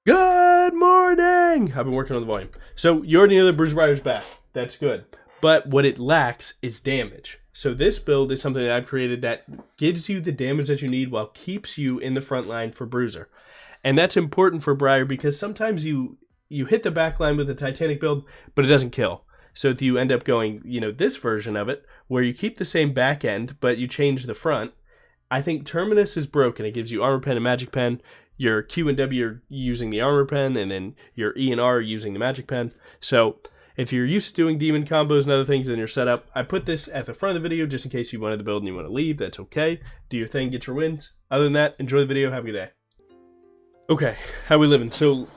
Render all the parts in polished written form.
Good morning! I've been working on the volume. So you already know the Bruiser Briar's back. That's good. But what it lacks is damage. So this build is something that I've created that gives you the damage that you need while keeps you in the front line for Bruiser. And that's important for Briar because sometimes you hit the back line with a Titanic build, but it doesn't kill. So if you end up going, this version of it, where you keep the same back end, but you change the front, I think Terminus is broken. It gives you armor pen and magic pen. Your Q and W are using the armor pen, and then your E and R are using the magic pen. So if you're used to doing demon combos and other things in your setup, I put this at the front of the video just in case you wanted to build and you want to leave. That's okay. Do your thing, get your wins. Other than that, enjoy the video. Have a good day. Okay, how we living? So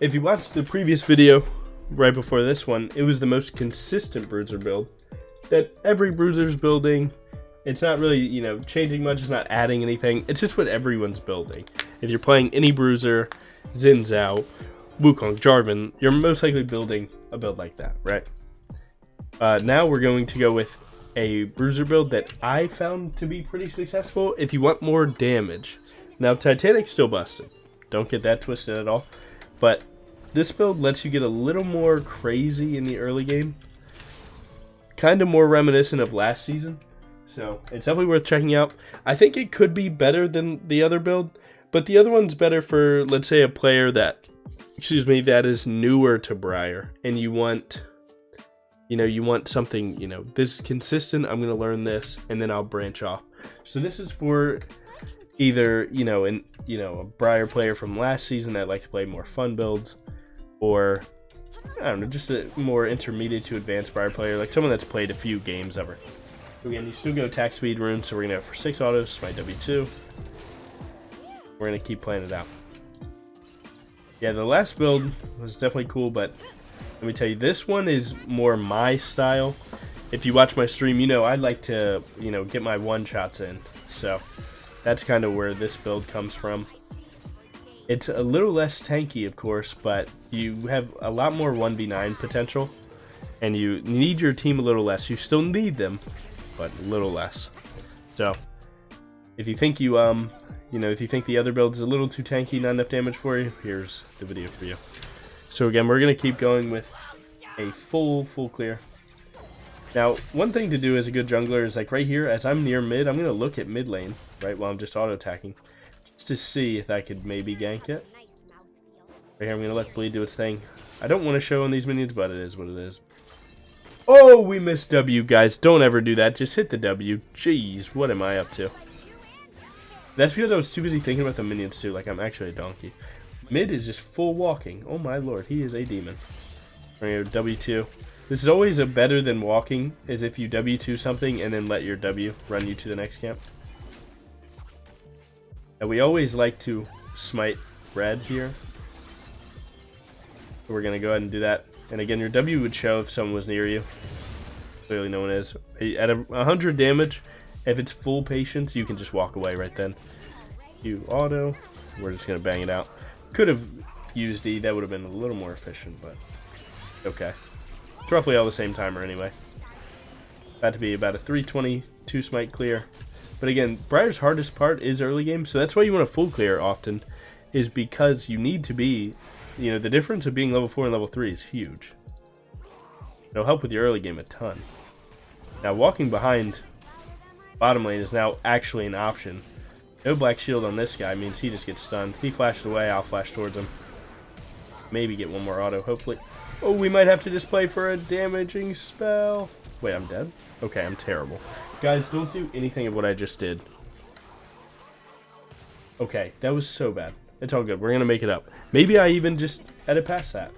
if you watched the previous video right before this one, it was the most consistent Bruiser build that every Bruiser's building. It's not really, changing much. It's not adding anything. It's just what everyone's building. If you're playing any Bruiser, Xin Zhao, Wukong, Jarvan, you're most likely building a build like that, right? Now we're going to go with a Bruiser build that I found to be pretty successful if you want more damage. Now, Titanic's still busted. Don't get that twisted at all. But this build lets you get a little more crazy in the early game. Kind of more reminiscent of last season. So it's definitely worth checking out. I think it could be better than the other build, but the other one's better for, let's say, a player that is newer to Briar, and you want something, this is consistent. I'm going to learn this, and then I'll branch off. So this is for either, a Briar player from last season that like to play more fun builds, or I don't know, just a more intermediate to advanced Briar player, like someone that's played a few games ever. Again, you still go attack speed rune, so we're going to have for 6 autos, smite W2. We're going to keep playing it out. Yeah, the last build was definitely cool, but let me tell you, this one is more my style. If you watch my stream, I like to, get my one-shots in. So that's kind of where this build comes from. It's a little less tanky, of course, but you have a lot more 1v9 potential. And you need your team a little less. You still need them, but a little less. So if you think if you think the other build is a little too tanky, not enough damage for you, here's the video for you. So again, we're gonna keep going with a full clear. Now, one thing to do as a good jungler is like right here, as I'm near mid, I'm gonna look at mid lane, right, while I'm just auto attacking, just to see if I could maybe gank it. Right here, I'm gonna let bleed do its thing. I don't want to show on these minions, but it is what it is. Oh, we missed W, guys. Don't ever do that. Just hit the W. Jeez, what am I up to? That's because I was too busy thinking about the minions, too. Like, I'm actually a donkey. Mid is just full walking. Oh, my lord. He is a demon. Right, W2. This is always a better than walking, is if you W2 something and then let your W run you to the next camp. And we always like to smite red here. So we're going to go ahead and do that. And again, your W would show if someone was near you. Clearly no one is. At 100 damage, if it's full patience, you can just walk away right then. You auto. We're just going to bang it out. Could have used E. That would have been a little more efficient, but okay. It's roughly all the same timer anyway. About to be about a 322 smite clear. But again, Briar's hardest part is early game, so that's why you want a full clear often, is because you need to be... the difference of being level 4 and level 3 is huge. It'll help with your early game a ton. Now, walking behind bottom lane is now actually an option. No black shield on this guy means he just gets stunned. He flashed away, I'll flash towards him. Maybe get one more auto, hopefully. Oh, we might have to just play for a damaging spell. Wait, I'm dead? Okay, I'm terrible. Guys, don't do anything of what I just did. Okay, that was so bad. It's all good. We're going to make it up. Maybe I even just edit past that.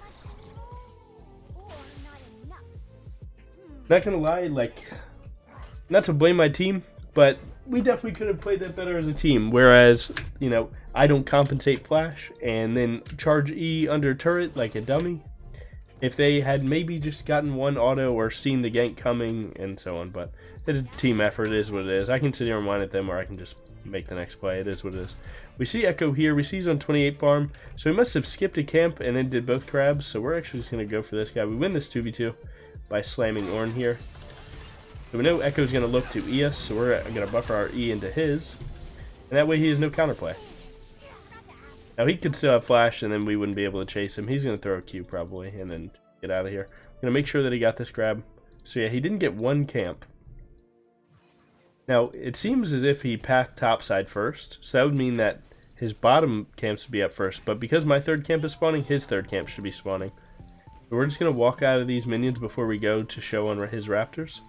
Not going to lie, not to blame my team, but we definitely could have played that better as a team. Whereas, I don't compensate flash and then charge E under turret like a dummy. If they had maybe just gotten one auto or seen the gank coming and so on. But it's a team effort. It is what it is. I can sit here and whine at them, or I can just make the next play. It is what it is. We see Echo here. We see he's on 28 farm. So he must have skipped a camp and then did both crabs. So we're actually just going to go for this guy. We win this 2v2 by slamming Ornn here. So we know Echo's going to look to E us. So we're going to buffer our E into his. And that way he has no counterplay. Now he could still have flash, and then we wouldn't be able to chase him. He's going to throw a Q probably, and then get out of here. I'm going to make sure that he got this grab. So yeah, he didn't get one camp. Now, it seems as if he packed topside first, so that would mean that his bottom camps would be up first. But because my third camp is spawning, his third camp should be spawning. So we're just going to walk out of these minions before we go to show on his raptors.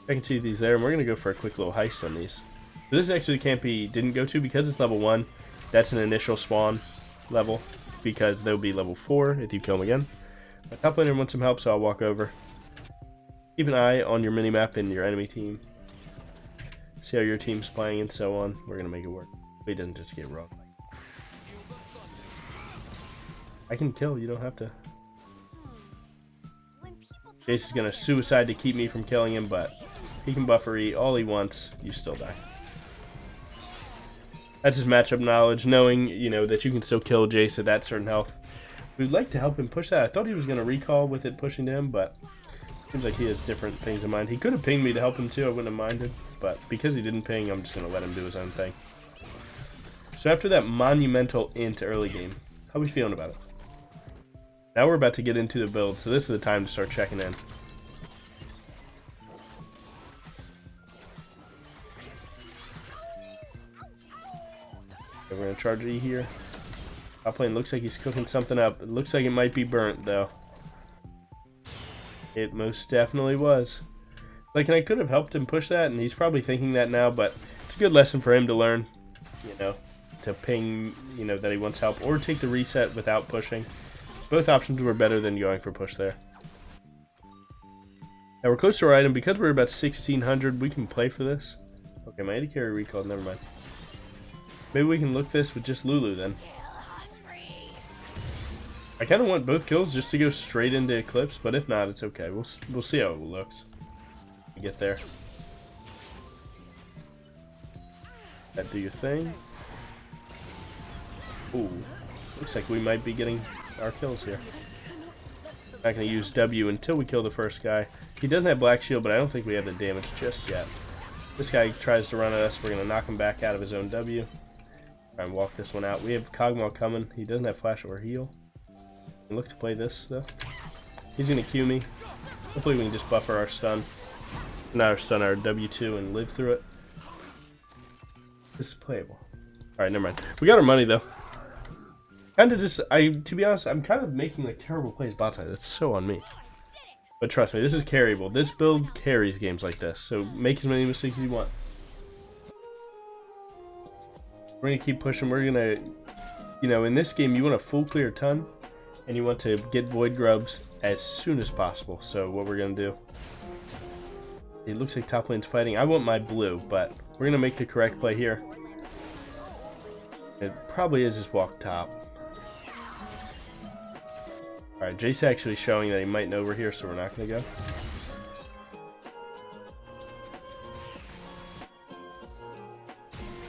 I can see these there, and we're going to go for a quick little heist on these. So this is actually the camp he didn't go to because it's level 1. That's an initial spawn level, because they'll be level 4 if you kill him again. My top laner wants some help, so I'll walk over. Keep an eye on your minimap and your enemy team. See how your team's playing and so on. We're going to make it work. He doesn't just get robbed. I can kill, you don't have to. Jace is going to suicide to keep me from killing him, but he can buffer E all he wants. You still die. That's his matchup knowledge, knowing, you know, that you can still kill Jace at that certain health. We'd like to help him push that. I thought he was going to recall with it pushing to him, but seems like he has different things in mind. He could have pinged me to help him too, I wouldn't have minded. But because he didn't ping, I'm just going to let him do his own thing. So after that monumental int early game, how are we feeling about it? Now we're about to get into the build, so this is the time to start checking in. Okay, we're going to charge E here. Top lane looks like he's cooking something up. It looks like it might be burnt, though. It most definitely was. Like, and I could have helped him push that, and he's probably thinking that now, but it's a good lesson for him to learn, you know, to ping, you know, that he wants help, or take the reset without pushing. Both options were better than going for push there. Now we're close to our item. Because we're about 1600, we can play for this. Okay, my AD carry recalled, never mind. Maybe we can look this with just Lulu then. I kind of want both kills just to go straight into Eclipse, but if not, it's okay. We'll see how it looks. We get there. That do your thing. Ooh, looks like we might be getting our kills here. Not gonna use W until we kill the first guy. He doesn't have Black Shield, but I don't think we have the damage just yet. This guy tries to run at us. We're gonna knock him back out of his own W. Try and walk this one out. We have Kog'Maw coming. He doesn't have flash or heal. Look to play this though. He's gonna Q me. Hopefully we can just buffer our stun. Not our stun, our W2 and live through it. This is playable. Alright, never mind. We got our money though. Kinda just, to be honest, I'm kind of making like terrible plays bot side. That's so on me. But trust me, this is carryable. This build carries games like this. So make as many mistakes as you want. We're gonna keep pushing. We're gonna, you know, in this game you want a full clear ton. And you want to get void grubs as soon as possible. So what we're going to do. It looks like top lane's fighting. I want my blue, but we're going to make the correct play here. It probably is just walk top. Alright, Jace actually showing that he might know we're here, so we're not going to go.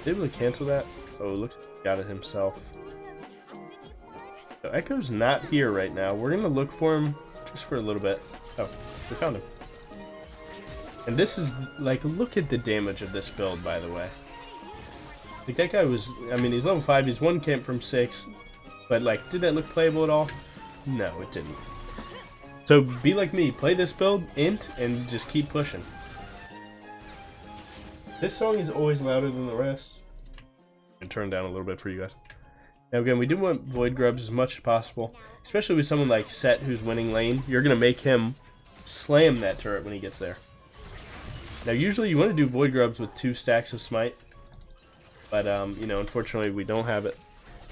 Able to cancel that? Oh, it looks like he got it himself. So Echo's not here right now. We're going to look for him just for a little bit. Oh, we found him. And this is, like, look at the damage of this build, by the way. Like, that guy was, I mean, he's level 5. He's one camp from 6. But, like, did that look playable at all? No, it didn't. So, be like me. Play this build, int, and just keep pushing. This song is always louder than the rest. And turn down a little bit for you guys. Now again, we do want void grubs as much as possible, especially with someone like Set who's winning lane. You're going to make him slam that turret when he gets there. Now usually you want to do void grubs with 2 stacks of smite, but you know, unfortunately we don't have it.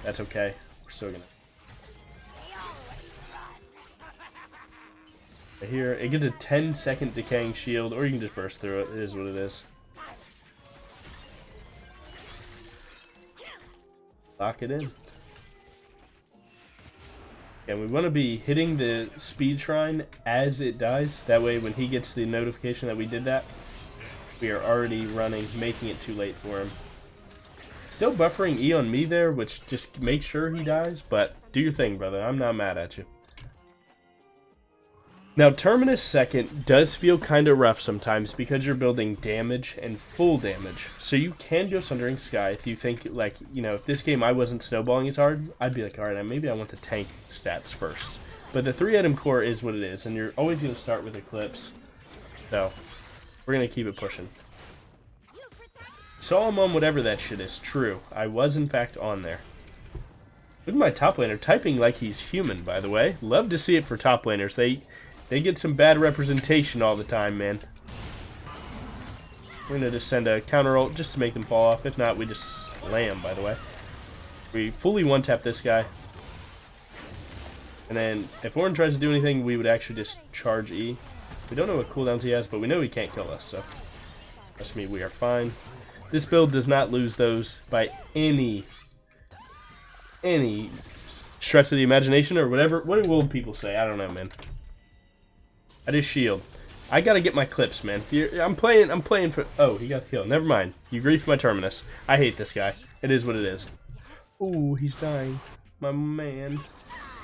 That's okay. We're still going to. Here, it gets a 10-second decaying shield, or you can just burst through it. It is what it is. Lock it in. And we want to be hitting the speed shrine as it dies. That way when he gets the notification that we did that, we are already running, making it too late for him. Still buffering E on me there, which just makes sure he dies, but do your thing, brother. I'm not mad at you. Now, Terminus second does feel kind of rough sometimes because you're building damage and full damage. So you can go Sundering Sky if you think, like, you know, if this game I wasn't snowballing as hard, I'd be like, alright, maybe I want the tank stats first. But the 3-item core is what it is, and you're always going to start with Eclipse. So, we're going to keep it pushing. So I'm on whatever that shit is. True. I was, in fact, on there. Look at my top laner typing like he's human, by the way. Love to see it for top laners. They get some bad representation all the time, man. We're going to just send a counter ult just to make them fall off. If not, we just slam, by the way. We fully one-tap this guy. And then, if Orin tries to do anything, we would actually just charge E. We don't know what cooldowns he has, but we know he can't kill us, so... Trust me, we are fine. This build does not lose those by any stretch of the imagination, or whatever. What do old people say? I don't know, man. I just shield. I gotta get my clips, man. I'm playing for... Oh, he got killed. Never mind. You grief my Terminus. I hate this guy. It is what it is. Ooh, he's dying. My man.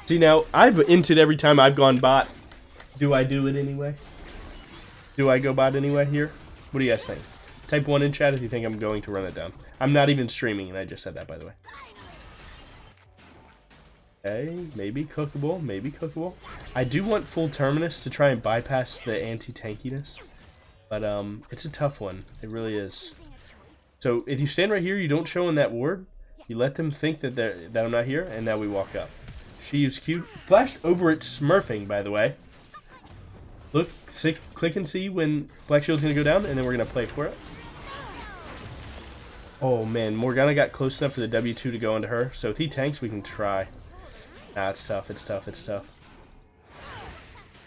See, now, I've inted every time I've gone bot. Do I do it anyway? Do I go bot anyway here? What do you guys think? Type 1 in chat if you think I'm going to run it down. I'm not even streaming, and I just said that, by the way. Okay, maybe cookable, maybe cookable. I do want full Terminus to try and bypass the anti-tankiness. But, it's a tough one. It really is. So, if you stand right here, you don't show in that ward. You let them think that I'm not here, and now we walk up. She used Q. Flashed over it smurfing, by the way. Look, click and see when Black Shield's going to go down, and then we're going to play for it. Oh, man. Morgana got close enough for the W2 to go into her. So if he tanks, we can try. Nah, it's tough. It's tough. It's tough.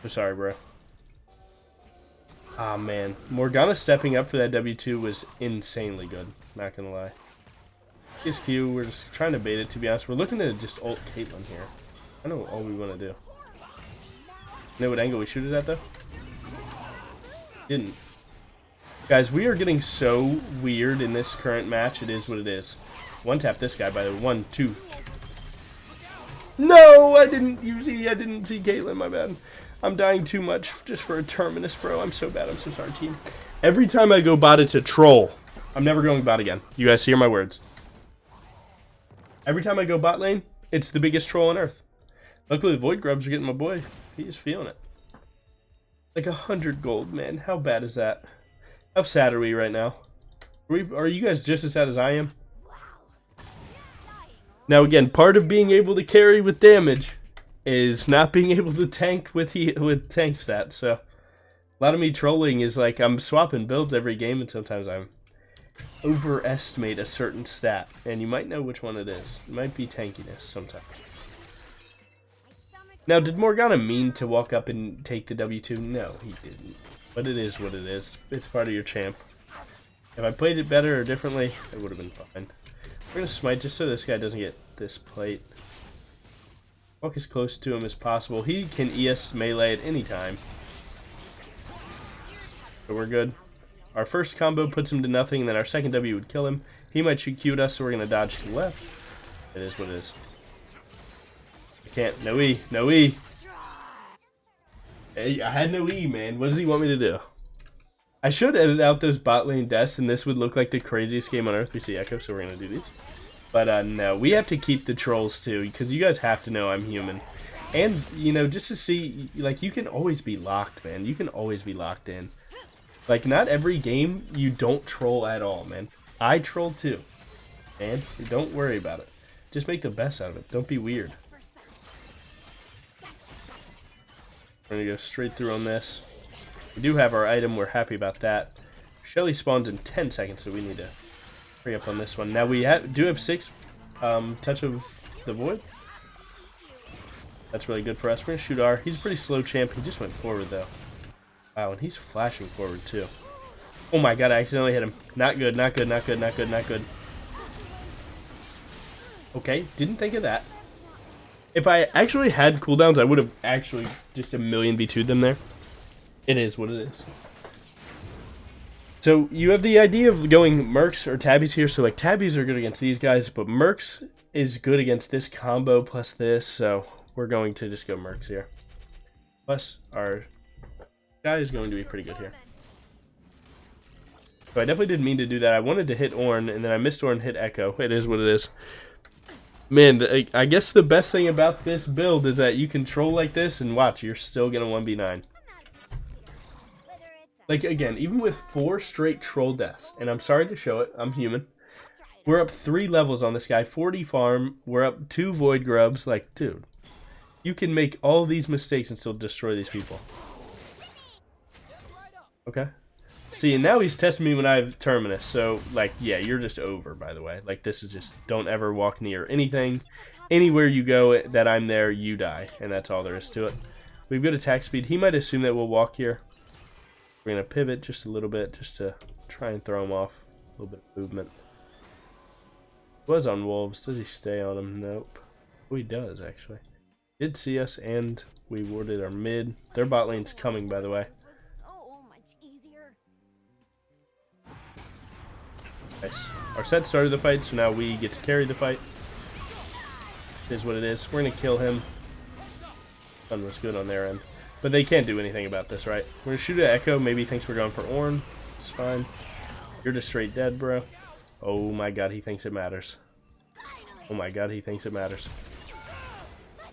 I'm sorry, bro. Ah, man. Morgana stepping up for that W2 was insanely good. Not going to lie. His Q, we're just trying to bait it, to be honest. We're looking to just ult Caitlyn here. I know all we want to do. You know what angle we shoot it at, though? Didn't. Guys, we are getting so weird in this current match. It is what it is. One tap this guy, by the way. 1, 2. No, I didn't see Caitlyn, my bad. I'm dying too much just for a Terminus, bro. I'm so bad. I'm so sorry, team. Every time I go bot, it's a troll. I'm never going bot again. You guys hear my words. Every time I go bot lane, it's the biggest troll on earth. Luckily, the Void Grubs are getting my boy. He is feeling it. Like 100 gold, man. How bad is that? How sad are we right now? Are you guys just as sad as I am? Now, again, part of being able to carry with damage is not being able to tank with tank stats. So, a lot of me trolling is like I'm swapping builds every game, and sometimes I'm overestimate a certain stat, and you might know which one it is. It might be tankiness sometimes. Now, did Morgana mean to walk up and take the W2? No, he didn't. But it is what it is. It's part of your champ. If I played it better or differently, it would have been fine. We're going to smite just so this guy doesn't get this plate. Walk as close to him as possible. He can ES melee at any time. So we're good. Our first combo puts him to nothing, and then our second W would kill him. He might shoot Q at us, so we're going to dodge to the left. It is what it is. Can't. No E. No E. Hey, I had no E, man. What does he want me to do? I should edit out those bot lane deaths, and this would look like the craziest game on earth. We see Echo, so we're going to do these. But, no. We have to keep the trolls, too, because you guys have to know I'm human. And, you know, just to see, like, you can always be locked, man. You can always be locked in. Like, not every game you don't troll at all, man. I troll, too. And don't worry about it. Just make the best out of it. Don't be weird. We're going to go straight through on this. We do have our item. We're happy about that. Shelly spawns in 10 seconds, so we need to hurry up on this one. Now, we do have 6 touch of the void. That's really good for us. We're going to shoot R. He's a pretty slow champ. He just went forward, though. Wow, and he's flashing forward, too. Oh, my God. I accidentally hit him. Not good, not good, not good, not good, not good. Okay, didn't think of that. If I actually had cooldowns, I would have actually just a million V2'd them there. It is what it is. So, you have the idea of going Mercs or Tabbies here. So, like, Tabbies are good against these guys, but Mercs is good against this combo plus this. So, we're going to just go Mercs here. Plus, our guy is going to be pretty good here. So I definitely didn't mean to do that. I wanted to hit Ornn, and then I missed Ornn, hit Echo. It is what it is. Man, I guess the best thing about this build is that you control like this, and watch, you're still going to 1v9. Like, again, even with 4 straight troll deaths, and I'm sorry to show it, I'm human. We're up 3 levels on this guy, 40 farm, we're up 2 void grubs. Like, dude, you can make all these mistakes and still destroy these people. Okay. See, and now he's testing me when I have Terminus, so, like, yeah, you're just over, by the way. Like, this is just, don't ever walk near anything. Anywhere you go that I'm there, you die, and that's all there is to it. We've got attack speed. He might assume that we'll walk here. We're going to pivot just a little bit, just to try and throw him off. A little bit of movement. Was on wolves. Does he stay on him? Nope. Oh, he does, actually. Did see us, and we warded our mid. Their bot lane's coming, by the way. Nice. Our set started the fight, so now we get to carry the fight. It is what it is. We're going to kill him. Fun was good on their end. But they can't do anything about this, right? We're going to shoot at Echo. Maybe he thinks we're going for Ornn. It's fine. You're just straight dead, bro. Oh my god, he thinks it matters. Oh my god, he thinks it matters.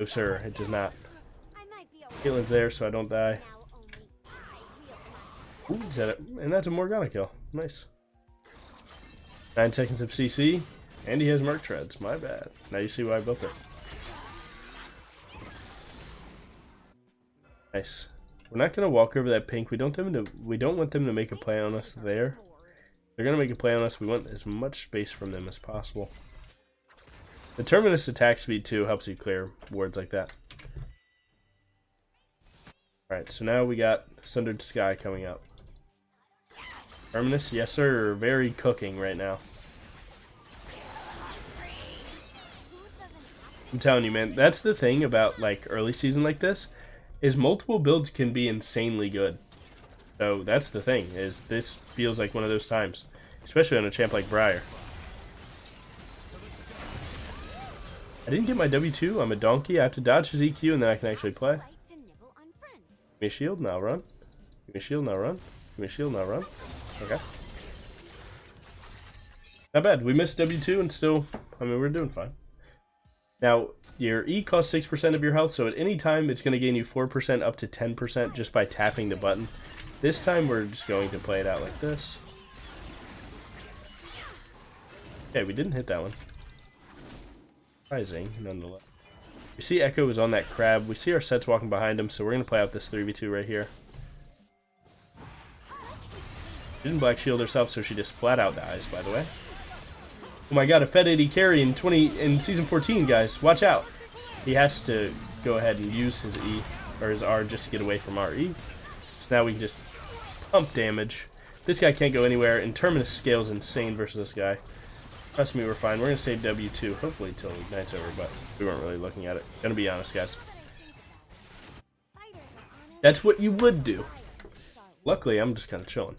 No, sir, it does not. Healing's there, so I don't die. Ooh, is that it? And that's a Morgana kill. Nice. 9 seconds of CC, and he has Merc Treads. My bad. Now you see why I built it. Nice. We're not gonna walk over that pink. We don't want them to make a play on us there. They're gonna make a play on us. We want as much space from them as possible. The Terminus attack speed too helps you clear wards like that. Alright, so now we got Sundered Sky coming up. Terminus, yes sir, very cooking right now. I'm telling you, man, that's the thing about like early season like this, is multiple builds can be insanely good. So that's the thing, is this feels like one of those times, especially on a champ like Briar. I didn't get my W2, I'm a donkey, I have to dodge his EQ and then I can actually play. Give me a shield, now run. Give me a shield, now run. Give me a shield, now run. Okay. Not bad. We missed W2 and still, I mean, we're doing fine. Now, your E costs 6% of your health, so at any time it's going to gain you 4% up to 10% just by tapping the button. This time we're just going to play it out like this. Okay, we didn't hit that one. Surprising, nonetheless. We see Echo is on that crab. We see our sets walking behind him, so we're going to play out this 3v2 right here. She didn't black shield herself, so she just flat out dies, by the way. Oh my god, a Fed 80 carry in Season 14, guys. Watch out. He has to go ahead and use his E, or his R, just to get away from our E. So now we can just pump damage. This guy can't go anywhere, and Terminus scales insane versus this guy. Trust me, we're fine. We're going to save W2, hopefully till Ignite's over, but we weren't really looking at it. Gonna be honest, guys. That's what you would do. Luckily, I'm just kind of chilling.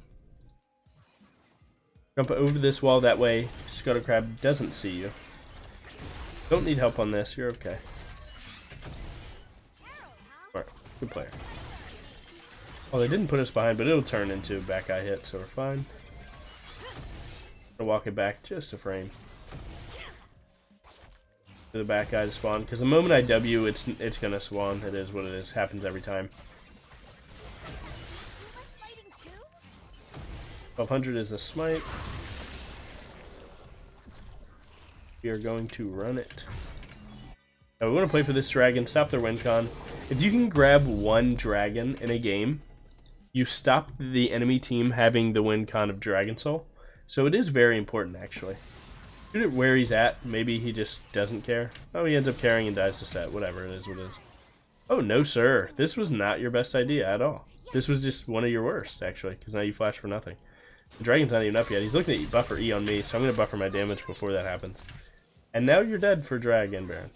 Jump over this wall, that way Scuttle Crab doesn't see you. Don't need help on this, you're okay. Alright, good player. Oh, they didn't put us behind, but it'll turn into a back eye hit, so we're fine. I'll walk it back just a frame. To the back eye to spawn, because the moment I W, it's gonna spawn. It is what it is. Happens every time. 1200 is the smite. We are going to run it. Now we want to play for this dragon, stop their win con. If you can grab one dragon in a game, you stop the enemy team having the win con of Dragon Soul. So it is very important, actually. Shoot it where he's at. Maybe he just doesn't care. Oh, he ends up carrying and dies to set. Whatever, it is what it is. Oh, no, sir. This was not your best idea at all. This was just one of your worst, actually, because now you flash for nothing. The dragon's not even up yet. He's looking at buffer E on me, so I'm going to buffer my damage before that happens. And now you're dead for Dragon Baron.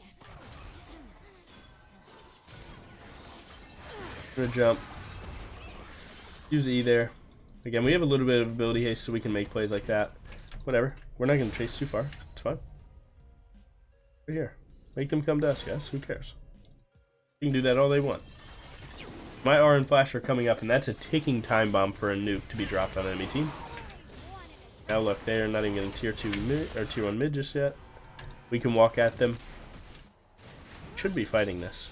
I'm going to jump. Use E there. Again, we have a little bit of ability haste, so we can make plays like that. Whatever. We're not going to chase too far. It's fine. We're here. Make them come to us, guys. Who cares? You can do that all they want. My R and Flash are coming up, and that's a ticking time bomb for a nuke to be dropped on enemy team. Now look, they're not even getting tier 2 mid, or tier 1 mid just yet. We can walk at them. Should be fighting this.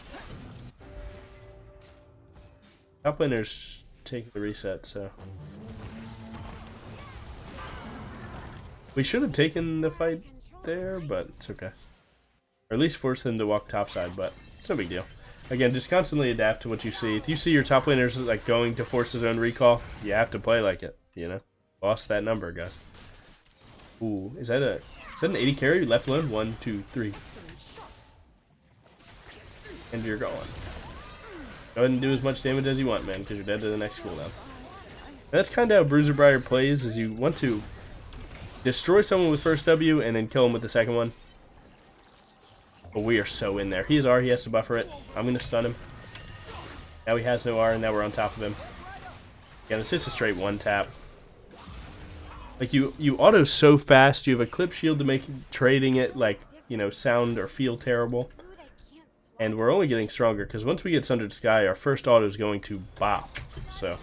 Top laner's taking the reset, so we should have taken the fight there, but it's okay. Or at least force them to walk topside, but it's no big deal. Again, just constantly adapt to what you see. If you see your top laner's like going to force his own recall, you have to play like it, you know? Lost that number, guys. Ooh, is that an 80 carry? Left alone? 1, 2, 3. And you're gone. Go ahead and do as much damage as you want, man, because you're dead to the next cooldown. And that's kind of how Bruiser Briar plays, is you want to destroy someone with first W and then kill him with the second one. But we are so in there. He has R, he has to buffer it. I'm going to stun him. Now he has no R, and now we're on top of him. Again, it's just a straight one tap. Like, you auto so fast, you have a clip shield to make trading it, like, you know, sound or feel terrible. And we're only getting stronger, because once we get Sundered Sky, our first auto is going to bop. So,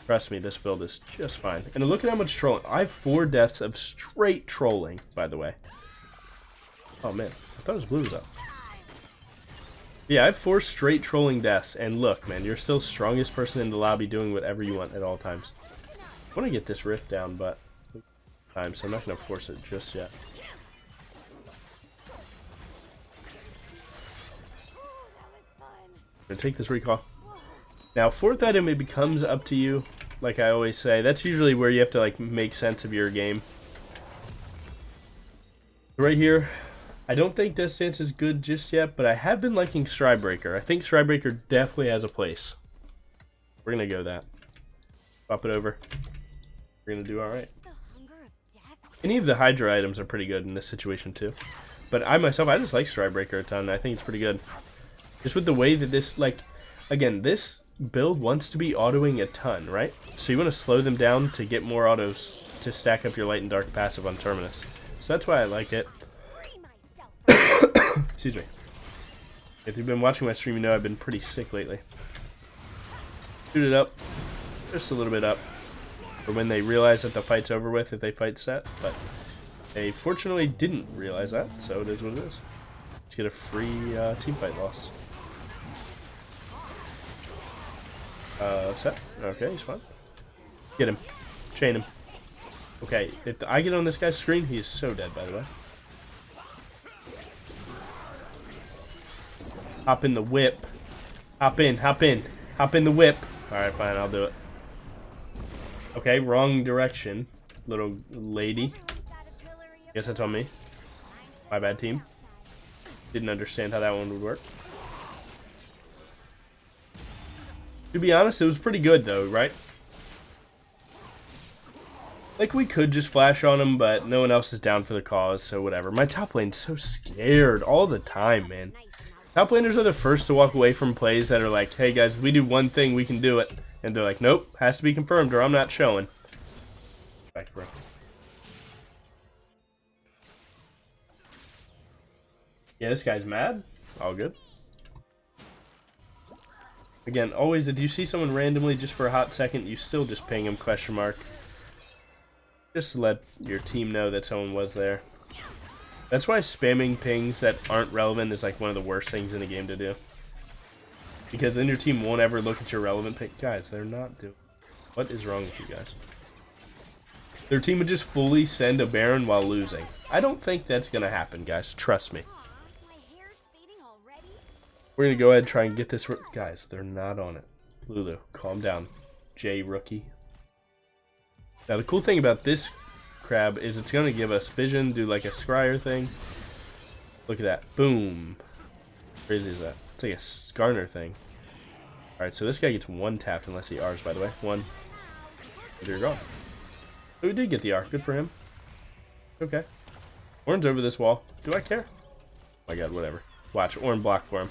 trust me, this build is just fine. And look at how much trolling. I have 4 deaths of straight trolling, by the way. Oh, man. I thought his blue was up. Yeah, I have 4 straight trolling deaths. And look, man, you're still strongest person in the lobby doing whatever you want at all times. I want to get this rift down, but so I'm not going to force it just yet. I'm going to take this recall. Now, 4th item, it becomes up to you. Like I always say, that's usually where you have to like make sense of your game. Right here, I don't think Death Dance is good just yet, but I have been liking Stridebreaker. I think Stridebreaker definitely has a place. We're going to go that. Pop it over. We're going to do alright. Any of the Hydra items are pretty good in this situation too. But I myself, I just like Stridebreaker a ton. I think it's pretty good. Just with the way that this, like, again, this build wants to be autoing a ton, right? So you want to slow them down to get more autos to stack up your light and dark passive on Terminus. So that's why I like it. Excuse me. If you've been watching my stream, you know I've been pretty sick lately. Shoot it up. Just a little bit up. For when they realize that the fight's over with, if they fight set. But they fortunately didn't realize that, so it is what it is. Let's get a free team fight loss. Set. Okay, he's fine. Get him. Chain him. Okay, if I get on this guy's screen, he is so dead, by the way. Hop in the whip. Hop in, hop in. Hop in the whip. Alright, fine, I'll do it. Okay, wrong direction. Little lady. Guess that's on me. My bad, team. Didn't understand how that one would work. To be honest, it was pretty good, though, right? Like, we could just flash on him, but no one else is down for the cause, so whatever. My top lane's so scared all the time, man. Top laners are the first to walk away from plays that are like, hey, guys, if we do one thing, we can do it. And they're like, nope, has to be confirmed or I'm not showing. Back, bro. Yeah, this guy's mad. All good. Again, always, if you see someone randomly just for a hot second, you still just ping him, question mark. Just to let your team know that someone was there. That's why spamming pings that aren't relevant is like one of the worst things in the game to do. Because then your team won't ever look at your relevant ping. Guys, they're not doing... What is wrong with you guys? Their team would just fully send a Baron while losing. I don't think that's going to happen, guys. Trust me. We're going to go ahead and try and get this... Guys, they're not on it. Lulu, calm down. J rookie. Now, the cool thing about this crab is it's going to give us vision, do like a scryer thing. Look at that. Boom. How crazy is that? It's like a Skarner thing. Alright, so this guy gets one tapped unless he R's, by the way. One. And you're gone. So we did get the R. Good for him. Okay. Ornn's over this wall. Do I care? Oh my god, whatever. Watch. Ornn block for him.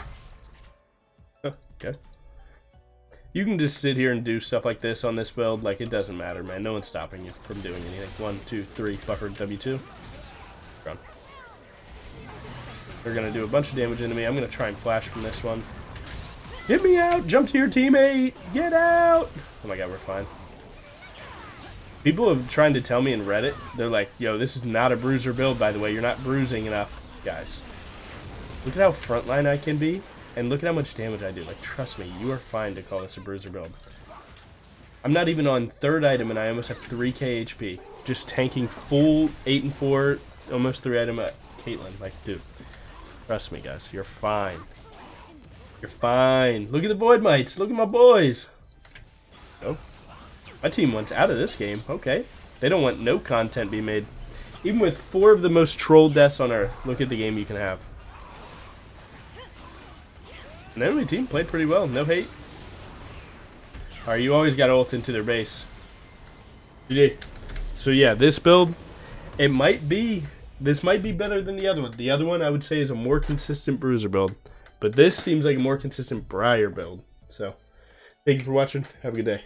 Okay. You can just sit here and do stuff like this on this build. Like, it doesn't matter, man. No one's stopping you from doing anything. 1, 2, 3. Buffer W2. Run. They're going to do a bunch of damage into me. I'm going to try and flash from this one. Get me out! Jump to your teammate! Get out! Oh my god, we're fine. People have trying to tell me in Reddit, they're like, yo, this is not a bruiser build, by the way. You're not bruising enough. Guys, look at how frontline I can be, and look at how much damage I do. Like, trust me, you are fine to call this a bruiser build. I'm not even on 3rd item, and I almost have 3k HP. Just tanking full 8 and 4, almost 3 item at Caitlyn. Like, dude, trust me, guys, you're fine. You're fine. Look at the Void Mites. Look at my boys. Oh. My team wants out of this game. Okay. They don't want no content be made. Even with 4 of the most trolled deaths on Earth, look at the game you can have. And the enemy team played pretty well. No hate. Alright, you always got to ult into their base. GG. So yeah, this build, this might be better than the other one. The other one, I would say, is a more consistent bruiser build. But this seems like a more consistent Briar build. So, thank you for watching. Have a good day.